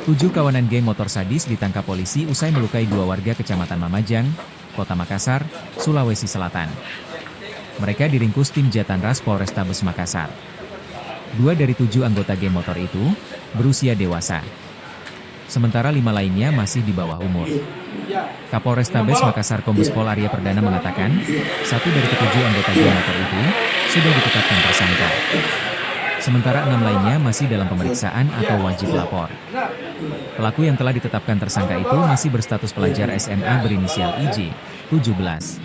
7 kawanan geng motor sadis ditangkap polisi usai melukai 2 warga Kecamatan Mamajang, Kota Makassar, Sulawesi Selatan. Mereka diringkus tim Jatanras Polrestabes Makassar. 2 dari 7 anggota geng motor itu berusia dewasa. Sementara 5 lainnya masih di bawah umur. Kapolrestabes Makassar Kombes Pol Arya Perdana mengatakan, 1 dari ke-7 anggota geng motor itu sudah ditetapkan tersangka. Sementara 6 lainnya masih dalam pemeriksaan atau wajib lapor. Pelaku yang telah ditetapkan tersangka itu masih berstatus pelajar SMA berinisial IJ, 17.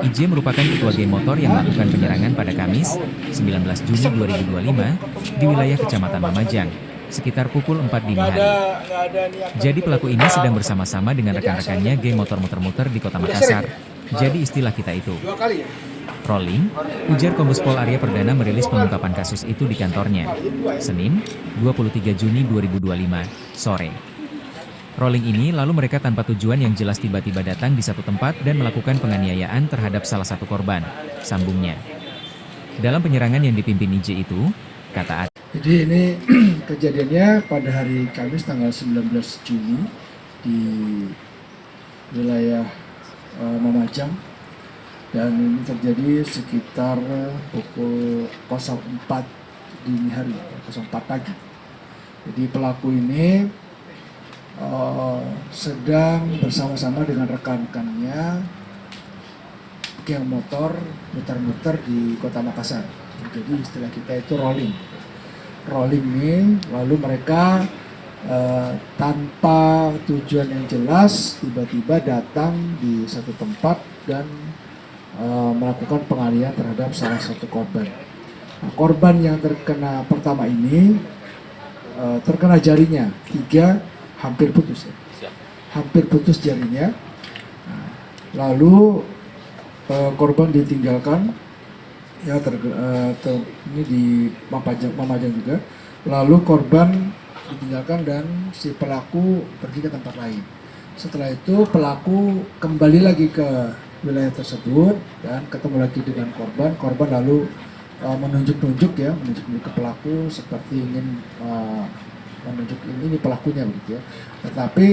IJ merupakan ketua geng motor yang melakukan penyerangan pada Kamis, 19 Juni 2025, di wilayah Kecamatan Mamajang, sekitar pukul 4 dini hari. Jadi pelaku ini sedang bersama-sama dengan rekan-rekannya geng motor muter-muter di Kota Makassar. Jadi istilah kita itu rolling, ujar Kombes Pol Arya Perdana merilis pengungkapan kasus itu di kantornya, Senin, 23 Juni 2025, sore. Rolling ini lalu mereka tanpa tujuan yang jelas tiba-tiba datang di satu tempat dan melakukan penganiayaan terhadap salah satu korban, sambungnya. Dalam penyerangan yang dipimpin IJ itu, kata Jadi ini kejadiannya pada hari Kamis tanggal 19 Juni di wilayah Mamajang. Dan ini terjadi sekitar pukul 04 dini hari, 04 pagi. Jadi pelaku ini sedang bersama-sama dengan rekan-rekannya geng motor muter-muter di Kota Makassar. Jadi istilah kita itu rolling. Rolling ini lalu mereka tanpa tujuan yang jelas tiba-tiba datang di satu tempat dan melakukan penganiayaan terhadap salah satu korban. Nah, korban yang terkena pertama ini terkena jarinya 3, hampir putus ya. Hampir putus jarinya. Nah, lalu korban ditinggalkan ya ini di Mamajang juga. Lalu korban ditinggalkan dan si pelaku pergi ke tempat lain. Setelah itu pelaku kembali lagi ke wilayah tersebut dan ketemu lagi dengan korban. Korban lalu menunjuk-nunjuk ke pelaku seperti ingin menunjuk ini pelakunya begitu ya. Tetapi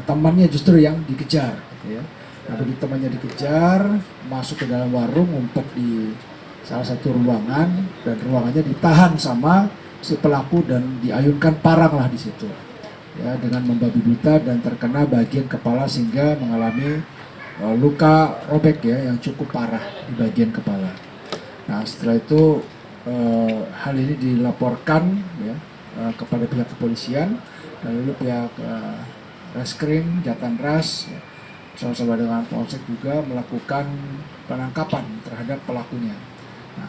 temannya justru yang dikejar gitu ya. Nah, begitu temannya dikejar, masuk ke dalam warung, ngumpet di salah satu ruangan dan ruangannya ditahan sama si pelaku dan diayunkan parang lah di situ. Ya, dengan membabi buta dan terkena bagian kepala sehingga mengalami luka robek ya yang cukup parah di bagian kepala. Nah, setelah itu hal ini dilaporkan ya kepada pihak kepolisian dan lalu pihak Reskrim Jatanras bersama-sama dengan Polsek juga melakukan penangkapan terhadap pelakunya. Nah,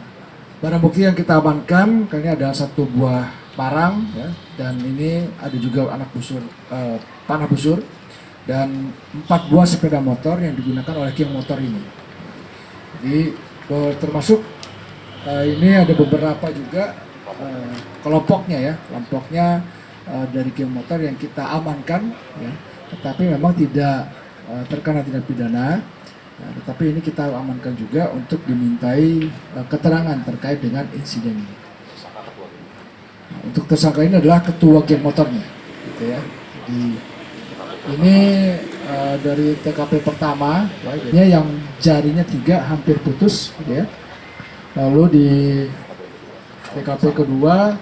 barang bukti yang kita amankan kali ini ada 1 buah parang ya, dan ini ada juga panah busur dan 4 buah sepeda motor yang digunakan oleh geng motor ini. Jadi termasuk ini ada beberapa juga kelompoknya dari geng motor yang kita amankan ya, tetapi memang tidak terkena tindak pidana. Nah, tetapi ini kita amankan juga untuk dimintai keterangan terkait dengan insiden ini. Nah, untuk tersangka ini adalah ketua geng motornya, gitu ya. Jadi ini dari TKP pertama, ya, yang jarinya 3 hampir putus, gitu ya. Lalu di TKP kedua,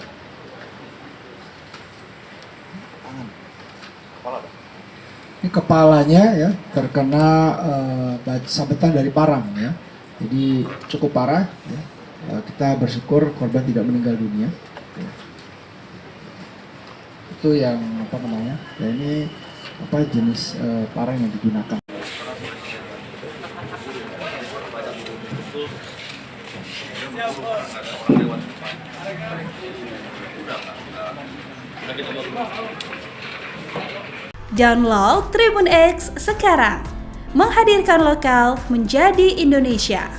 ini kepalanya ya terkena sabetan dari parang ya. Jadi cukup parah. Ya. Kita bersyukur korban tidak meninggal dunia. Ya. Itu yang apa namanya? Ya, ini apa jenis parang yang digunakan. Download Tribun X sekarang, menghadirkan lokal menjadi Indonesia.